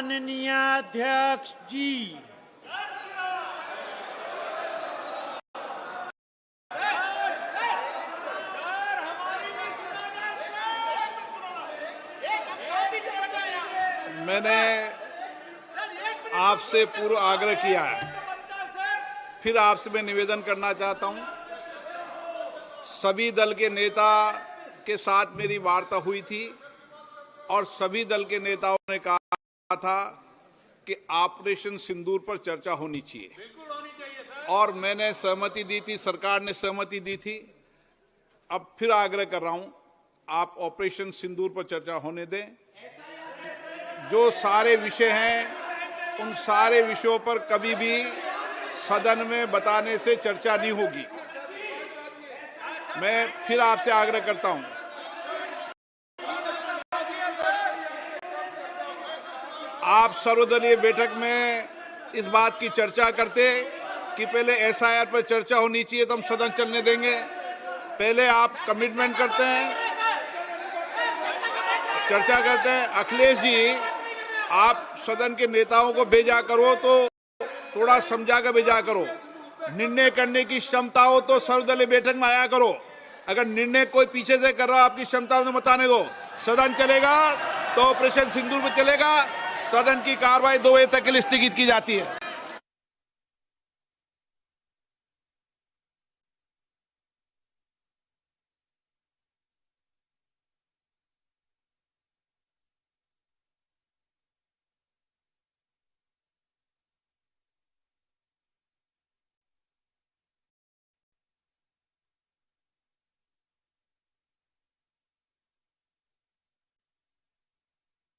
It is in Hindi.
माननीय अध्यक्ष जी। मैंने आपसे पूर्व आग्रह किया है, फिर आपसे मैं निवेदन करना चाहता हूं। सभी दल के नेता के साथ मेरी वार्ता हुई थी और सभी दल के नेताओं ने कहा था कि ऑपरेशन सिंदूर पर चर्चा होनी चाहिए। बिल्कुल होनी चाहिए सर। और मैंने सहमति दी थी, सरकार ने सहमति दी थी। अब फिर आग्रह कर रहा हूं, आप ऑपरेशन सिंदूर पर चर्चा होने दें। जो सारे विषय हैं उन सारे विषयों पर कभी भी सदन में बताने से चर्चा नहीं होगी। मैं फिर आपसे आग्रह करता हूं, आप सर्वदलीय बैठक में इस बात की चर्चा करते कि पहले एसआईआर पर चर्चा होनी चाहिए तो हम सदन चलने देंगे। पहले आप कमिटमेंट करते हैं, चर्चा करते हैं। अखिलेश जी, आप सदन के नेताओं को भेजा करो तो थोड़ा समझा कर भेजा करो। निर्णय करने की क्षमता हो तो सर्वदलीय बैठक में आया करो। अगर निर्णय कोई पीछे से कर रहा हो, आपकी क्षमता में बताने दो। सदन चलेगा तो ऑपरेशन सिंदूर में चलेगा। सदन की कार्रवाई 2 बजे तक के लिए स्थगित की जाती है।